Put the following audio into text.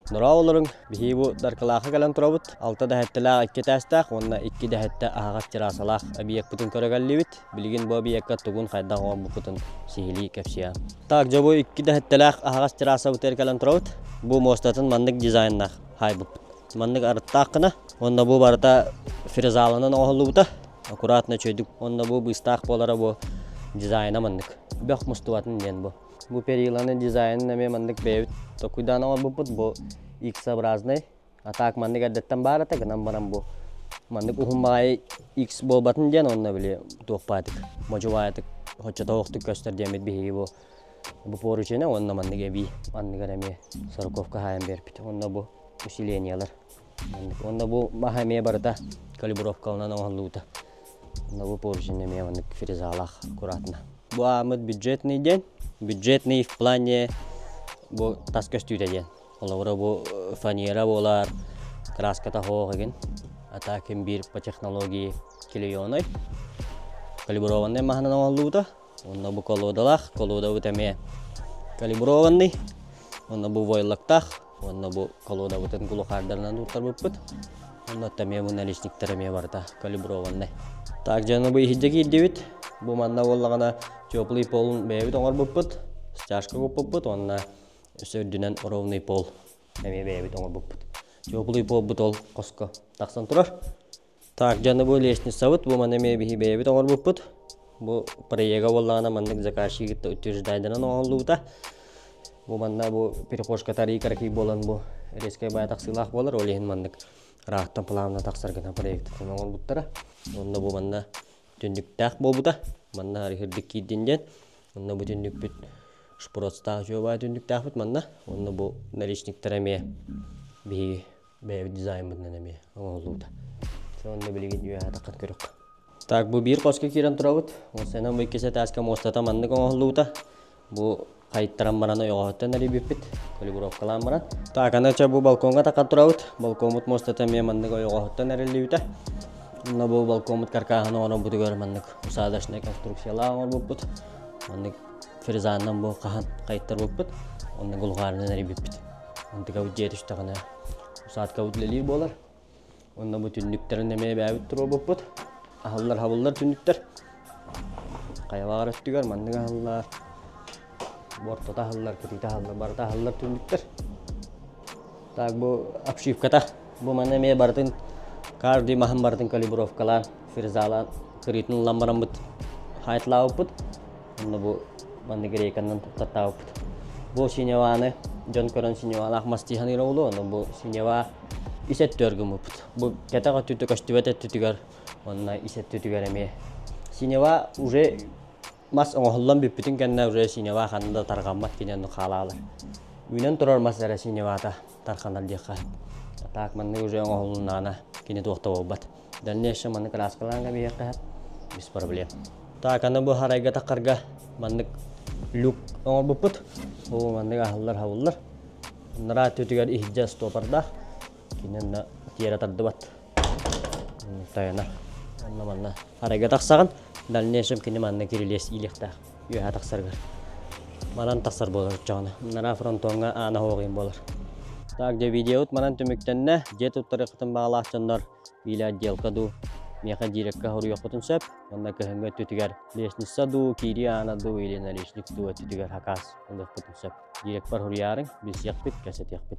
Nora olurun bihi bu darkalaqa galan turabut. Alta da hettela ikke testaq, onna iki da hette ağaç tirasalaq abiyek butun köragallibit. Bilgin bu abiyekka tugun qayda qoğan bu butun sihili kepsiya. Tak jabo iki da hettelaq ağaç tirasa buter galan turabut. Bu mostatın mandık dizaynaq hay bu. Mandık arıttaqına. Onda bu barata frizalanın oğlu buta. Akuratna çöydük. Onda bu istaq bolara bu dizayna mandık. Bek mustuvatın den bu. Bu perilanın dizaynı neme mandık beyut. Tokuydan ama bu X образный. Атак маннык әдеттен бар ата гынан барам бу. Маннык ухумбай X болбатын ден онна биле тоқпатык. Мажуайтык хоча тоқтык көстер демет бихи бу. Бу поручене онна маннык эби маннык эме сороковка хайын берпит. Онна бу усилениялар. Онна бу махаме барата калибровкалынан оңлута. Онна бу поручене ме маннык фрезалах аккуратно. Бу амыт бюджетный ден. Бюджетный в плане бу тас көстүрө ден. Олар bu фанера болар, краската хоғыген. Атакин бир по технологии килионой. Калиброванный махнан оңлууда. Онна бу колодалах, колода бутеме калиброванный. Онна бу войлактах, онна бу колода бутен кулухардарынан туттар буппут. Онна теме бу наличниктереме барта калиброванный. Так жана бу хиджеги дебит. Бу манна боллагана теплый полун бебит оңор буппут. Стяжка буппут, онна сөйдүнен ровный пол. Эме бебит оңор буппут. Теплый пол бутол коско таксан турар. Так жана бу лестница бут, бу мана ме бебит оңор буппут. Бу проега боллагана мандык заказчик утверждайдынан оңолууда. Бу манна бу перехожка тарикарки болан бу резкий бай таксылах болар, олehen мандык рахтан плавна таксаргана проекттен оңор буттара. Онда бу манна түндүктак болбута. Манна арихирдик кийдинден. Онда бу түндүк шпротстағы жобай түндіктақ бұд манна. Онны бұл наличниктереме бейі дизайн бұдынан әме оңылуыда. Сонды білеген үйе атақат көрік. Так, бұл бір қосқа керен тұра бұд. Осынан бұл кесе тәске мостата маннық оңылуыда. Бұл қайыттаран бараны оғаттан әрі беппет. Калибровкалан баран. Так, анача бұл балконға тақат тұра бұд. Балконмыт мостата ме маннық оғаттан әрі беппет. Онны бұл балконмыт каркағаны оңыр бұды көр маннық. Усадашны конструкциялар оңыр бұд. Маннық Фрезаннан бу кахан кайттар буппут. Онны гулгарынан әри биппит. Онды кабыт жетішті ғана усаат кабыт лелер болар. Онны бу түндіктерін әме бәбіт тұру буппут. Ахаллар хабыллар түндіктер. Қайалағар өттігер, манның ахаллар. Бортата ахаллар, кетейті ахаллар, барыта ахаллар түндіктер. Так, бу обшивката. Бу манна әме бартын карди махан бартын калибровкалар, фрезалар, кыритын ламбаран бұт хайтлау бұт. Онны бу манны грейканнан туттаттау бұт. Бу синеваны, жон көрін синеваны ақмастихан иролу, онны бу синева исет төргім бұт. Бу кетаға түті көштібет әттүтігер, онна исет түтігер әме. Синева уже мас оңғылдан бүппітін кәнна уже синева қанында тарғаммат кененді қалалар. Үйнен тұрар мас әрі синевата тарқанал дейқа. Так, манны уже оңғылынағына кене тоқта болбат. Дәлнеші манны краскаланға бейеққа без проблем. Так, аны бу харайга тақарға маннык люк оңор бұппыт. Бу маннык ахыллар хавыллар. Нара төтігер ихджа стопарда. Кинен тиера тарды бат. Тайына. Онна манна харайга тақсаған. Дәлнешім кені манны керелес илектақ. Үйә тақсарғар. Манан тақсар болар жағына. Нара фронтонға ана хоғын болар. Так, де видеоут манан төміктенне. Жет ұттарықытын бағалақчандар. Виля отделка ду. Меха дирекка хору yoqutun söp. Onda kehenge tütüger leşnissa du, kiri ana du, ili наличник du tütüger hakas. Onda yoqutun söp. Direk par horu yarın biz yakpit, kaset yakpit.